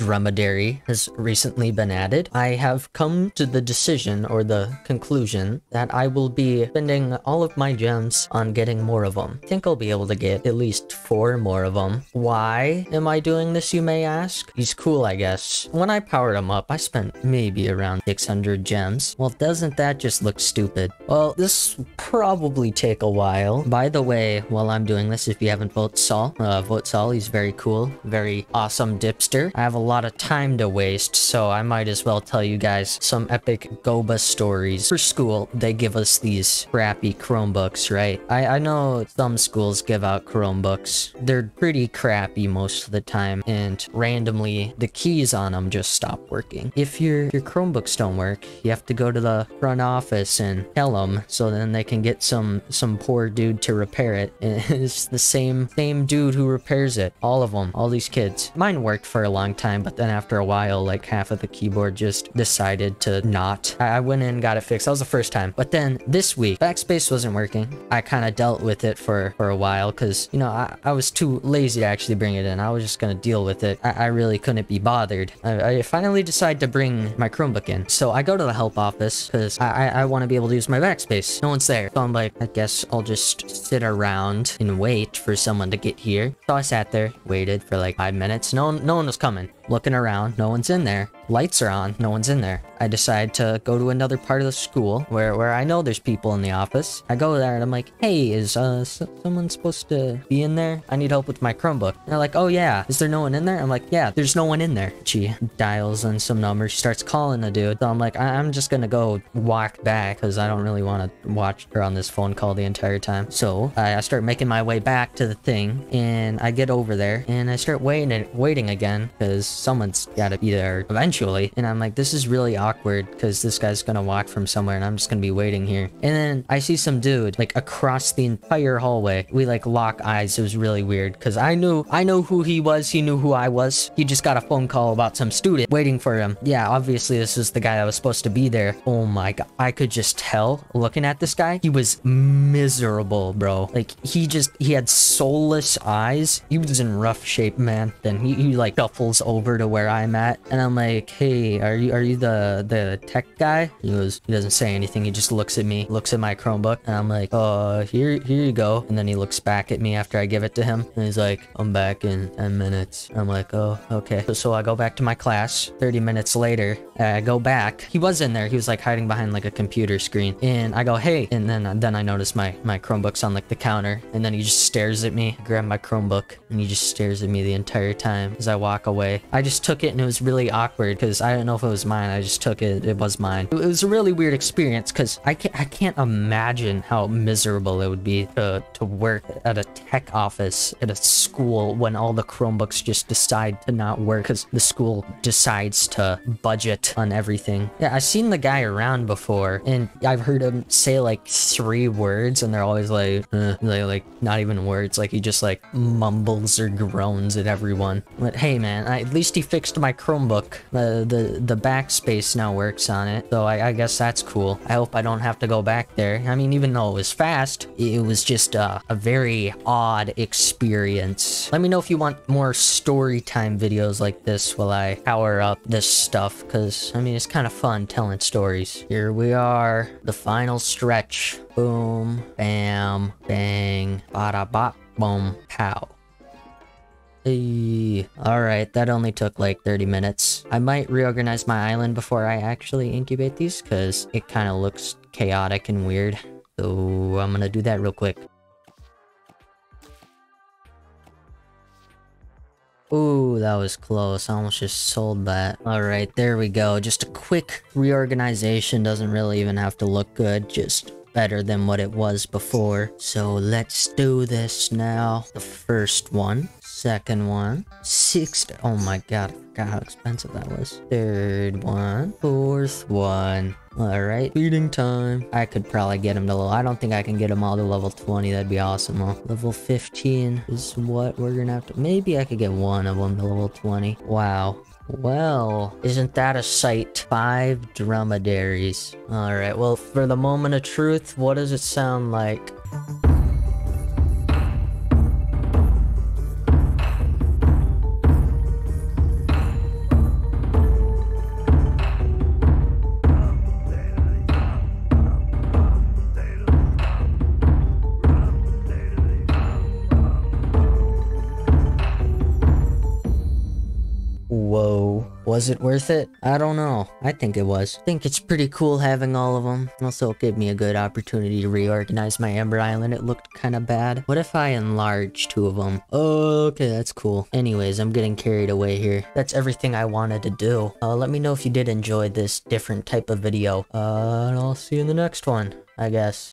dromedary has recently been added, I have come to the decision or the conclusion that I will be spending all of my gems on getting more of them. I think I'll be able to get at least 4 more of them. Why am I doing this, you may ask? He's cool, I guess. When I powered him up, I spent maybe around 600 gems. Well, doesn't that just look stupid? Well, this will probably take a while. By the way, while I'm doing this, if you haven't vote Saul. He's very cool, very awesome dipster. I have a lot of time to waste, so I might as well tell you guys some epic Goba stories. For school, they give us these crappy Chromebooks, right? I know some schools give out Chromebooks. They're pretty crappy most of the time, and randomly, the keys on them just stop working. If your Chromebooks don't work, you have to go to the front office and tell them, so then they can get some poor dude to repair it. And it's the same dude who repairs it. All of them, all these kids. Mine worked for a long time, but then after a while, like half of the keyboard just decided to not. I went in and got it fixed. That was the first time. But then this week, backspace wasn't working. I kind of dealt with it for a while because, you know, I was too lazy to actually bring it in. I was just going to deal with it. I really couldn't be bothered. I finally decided to bring my Chromebook in. So I go to the help office because I want to be able to use my backspace. No one's there. So I'm like, I guess I'll just sit around and wait for someone to get here. So I sat there, waited for like 5 minutes. No one was coming. Looking around, no one's in there. Lights are on, no one's in there. I decide to go to another part of the school where I know there's people in the office. I go there and I'm like, hey, is someone supposed to be in there? I need help with my Chromebook. And they're like, oh yeah, is there no one in there? I'm like, yeah, there's no one in there. She dials in some number, she starts calling the dude. So I'm like, I'm just gonna go walk back because I don't really want to watch her on this phone call the entire time. So I start making my way back to the thing and I get over there and I start waiting again because someone's gotta be there eventually. And I'm like, this is really awkward because this guy's gonna walk from somewhere and I'm just gonna be waiting here. And then I see some dude like across the entire hallway. We like lock eyes. It was really weird because I knew who he was. He knew who I was. He just got a phone call about some student waiting for him. Yeah, obviously this is the guy that was supposed to be there. Oh my god. I could just tell looking at this guy. He was miserable, bro. Like he had soulless eyes. He was in rough shape, man. Then he like shuffles over to where I'm at and I'm like, hey, are you the tech guy? He doesn't say anything. He just looks at me, looks at my Chromebook, and I'm like, here you go. And then he looks back at me after I give it to him and he's like, I'm back in 10 minutes. I'm like, oh, okay. So I go back to my class. 30 minutes later, I go back. He was in there. He was like hiding behind like a computer screen and I go, hey, and then I notice my Chromebook's on like the counter and then he just stares at me. I grab my Chromebook and he just stares at me the entire time as I walk away. I just took it and it was really awkward because I don't know if it was mine. I just took it. It was mine. It was a really weird experience because I can't imagine how miserable it would be to work at a tech office at a school when all the Chromebooks just decide to not work because the school decides to budget on everything. Yeah, I've seen the guy around before and I've heard him say like 3 words and they're always like, like not even words. Like he just like mumbles or groans at everyone. But hey man, at least he fixed my Chromebook. The backspace now works on it, so I guess that's cool. I hope I don't have to go back there. I mean, even though it was fast, it was just a very odd experience. Let me know if you want more story time videos like this while I power up this stuff, because I mean, it's kind of fun telling stories. Here we are, the final stretch. Boom, bam, bang, bada bop, boom, pow. Hey. Alright, that only took like 30 minutes. I might reorganize my island before I actually incubate these, because it kind of looks chaotic and weird. So I'm gonna do that real quick. Ooh, that was close. I almost just sold that. Alright, there we go. Just a quick reorganization. Doesn't really even have to look good. Just better than what it was before. So let's do this now. The first one. Second one. Sixth. Oh my god, I forgot how expensive that was. Third one. Fourth one. Alright, feeding time. I could probably get him to level. I don't think I can get him all to level 20. That'd be awesome though. Level 15 is what we're gonna have to. Maybe I could get one of them to level 20. Wow. Well, isn't that a sight? 5 dromadaries. Alright, well, for the moment of truth, what does it sound like? Was it worth it? I don't know. I think it was. I think it's pretty cool having all of them. Also, it gave me a good opportunity to reorganize my Ember Island. It looked kind of bad. What if I enlarge 2 of them? Oh, okay, that's cool. Anyways, I'm getting carried away here. That's everything I wanted to do. Let me know if you did enjoy this different type of video. And I'll see you in the next one, I guess.